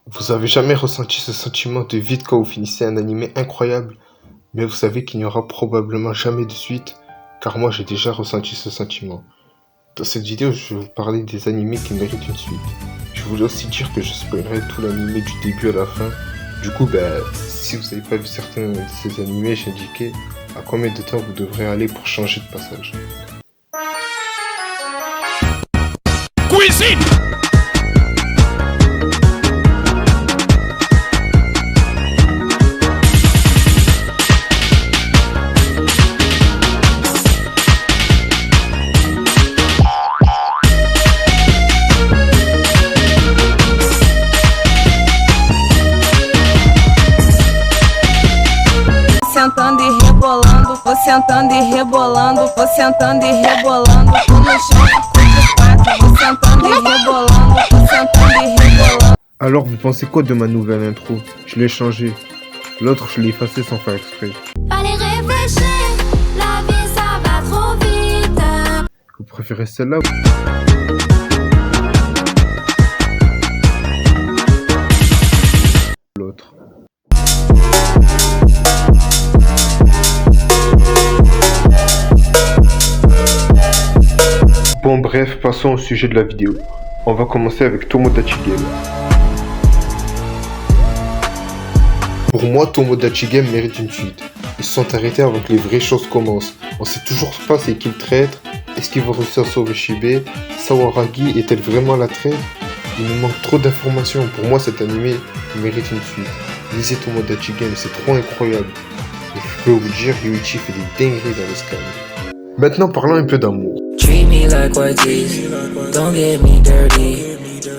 Vous avez jamais ressenti ce sentiment de vide quand vous finissez un animé incroyable, mais vous savez qu'il n'y aura probablement jamais de suite, car moi j'ai déjà ressenti ce sentiment. Dans cette vidéo, je vais vous parler des animés qui méritent une suite. Je voulais aussi dire que je spoilerai tout l'animé du début à la fin. Du coup, si vous n'avez pas vu certains de ces animés, j'ai indiqué à combien de temps vous devrez aller pour changer de passage. Cuisine. Sentando e rebolando, vou sentando e rebolando, vou sentando e rebolando, tô no chão de quatro, vou sentando e rebolando, vou sentando e rebolando. Alors vous pensez quoi de ma nouvelle intro? Je l'ai changée. L'autre je l'ai effacée sans faire exprès. Fallait réfléchir, la vie ça va trop vite. Vous préférez celle-là ou l'autre? Bon bref, passons au sujet de la vidéo. On va commencer avec Tomodachi Game. Pour moi, Tomodachi Game mérite une suite. Ils se sont arrêtés avant que les vraies choses commencent. On sait toujours pas c'est qui le traître. Est-ce qu'il va réussir à sauver Shibe? Sawaragi est-elle vraiment la traître? Il nous manque trop d'informations. Pour moi, cet animé mérite une suite. Lisez Tomodachi Game, c'est trop incroyable. Et je peux vous dire, Yuichi fait des dingueries dans les scans. Maintenant, parlons un peu d'amour. Treat me like what is, don't get me dirty.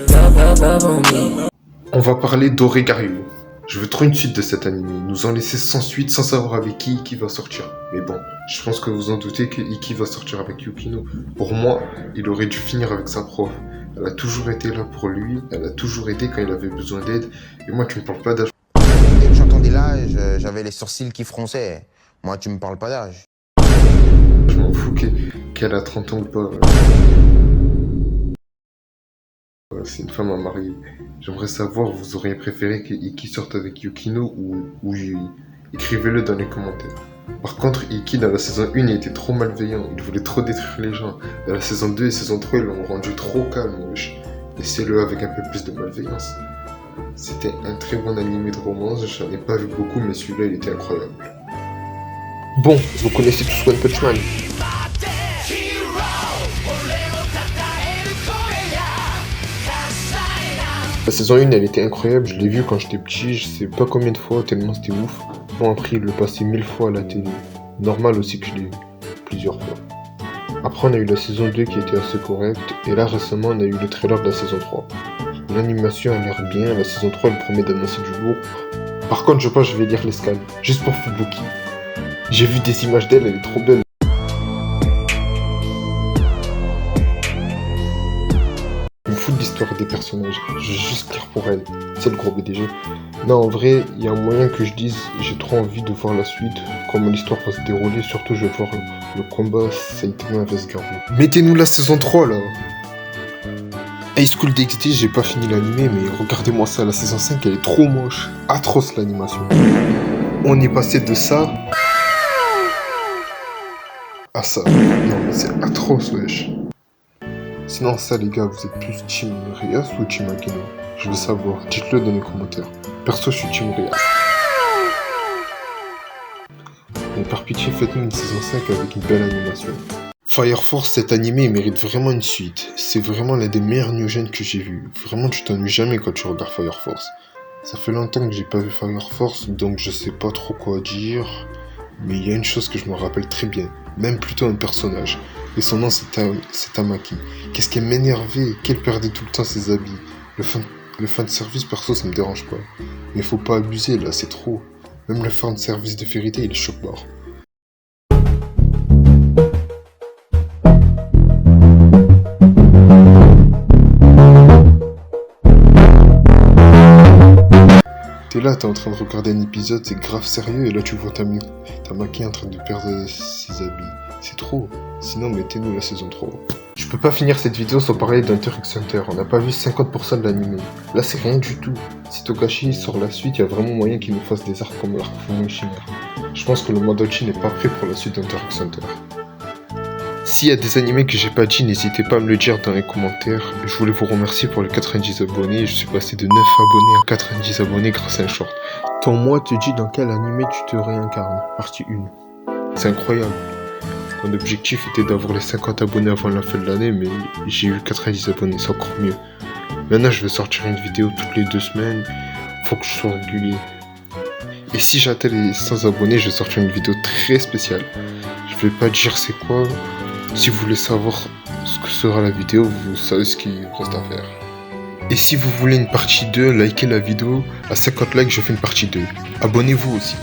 Love on me. On va parler d'Oregario. Je veux trop une suite de cet animé. Ils nous ont laissé sans suite, sans savoir avec qui Iki va sortir. Mais bon, je pense que vous en doutez que Iki va sortir avec Yukino. Pour moi, il aurait dû finir avec sa prof. Elle a toujours été là pour lui, elle a toujours aidé quand il avait besoin d'aide. Et moi, tu me parles pas d'âge. Dès que j'entendais l'âge, j'avais les sourcils qui fronçaient. Moi, tu me parles pas d'âge. Je m'en fous qu'elle a 30 ans ou pas. C'est une femme à marier. J'aimerais savoir, vous auriez préféré que Iki sorte avec Yukino ou Yui? Écrivez-le dans les commentaires. Par contre, Iki dans la saison 1 il était trop malveillant, il voulait trop détruire les gens. Dans la saison 2 et saison 3 ils l'ont rendu trop calme, wesh. Laissez-le avec un peu plus de malveillance. C'était un très bon animé de romance, j'en ai pas vu beaucoup mais celui-là il était incroyable. Bon, vous connaissez tous One Punch Man. La saison 1 elle était incroyable, je l'ai vue quand j'étais petit, je sais pas combien de fois, tellement c'était ouf. Bon après il le passait 1000 fois à la télé. Normal aussi que je l'ai vu, plusieurs fois. Après on a eu la saison 2 qui était assez correcte, et là récemment on a eu le trailer de la saison 3. L'animation a l'air bien, la saison 3 elle promet d'annoncer du lourd. Par contre je pense que je vais lire les scans, juste pour Fubuki. J'ai vu des images d'elle, elle est trop belle. Je me fous de l'histoire des personnages, je vais juste lire pour elle. C'est le gros BDG. Non, en vrai, il y a un moyen que je dise, j'ai trop envie de voir la suite, comment l'histoire va se dérouler, surtout je vais voir le combat Saitama vs Garou. Mettez-nous la saison 3 là. High School DxD, j'ai pas fini l'animé, mais regardez-moi ça, la saison 5 elle est trop moche. Atroce l'animation. On est passé de ça à ça. Non mais c'est atroce wesh. Sinon ça les gars, vous êtes plus Team Rias ou Team Akeno? Je veux savoir, dites-le dans les commentaires. Perso je suis Team Rias. Mais par pitié faites-nous une saison 5 avec une belle animation. Fire Force, cet animé il mérite vraiment une suite. C'est vraiment l'un des meilleurs new gen que j'ai vu. Vraiment tu t'ennuies jamais quand tu regardes Fire Force. Ça fait longtemps que j'ai pas vu Fire Force, donc je sais pas trop quoi dire. Mais il y a une chose que je me rappelle très bien, même plutôt un personnage. Et son nom c'est Tamaki. Qu'est-ce qu'elle m'énervait, qu'elle perdait tout le temps ses habits. Le fan de service perso ça me dérange pas. Mais faut pas abuser là, c'est trop. Même le fan de service de vérité il est choc-mort. T'es là, t'es en train de regarder un épisode, c'est grave sérieux, et là tu vois Tamaki en train de perdre ses habits. C'est trop. Sinon, mettez-nous la saison 3. Je peux pas finir cette vidéo sans parler d'Hunter x Hunter, on n'a pas vu 50% de l'anime. Là c'est rien du tout. Si Togashi sort la suite, il y a vraiment moyen qu'il nous fasse des arcs comme l'arc Full Chimère. Je pense que le Madochi n'est pas prêt pour la suite d'Hunter x Hunter. S'il y a des animés que j'ai pas dit, n'hésitez pas à me le dire dans les commentaires. Je voulais vous remercier pour les 90 abonnés, je suis passé de 9 abonnés à 90 abonnés grâce à un short. Ton moi te dit dans quel animé tu te réincarnes, partie 1. C'est incroyable. Mon objectif était d'avoir les 50 abonnés avant la fin de l'année, mais j'ai eu 90 abonnés, c'est encore mieux. Maintenant je vais sortir une vidéo toutes les 2 semaines, faut que je sois régulier. Et si j'atteins les 100 abonnés, je vais sortir une vidéo très spéciale. Je vais pas dire c'est quoi, si vous voulez savoir ce que sera la vidéo, vous savez ce qu'il reste à faire. Et si vous voulez une partie 2, likez la vidéo, à 50 likes je fais une partie 2. Abonnez-vous aussi.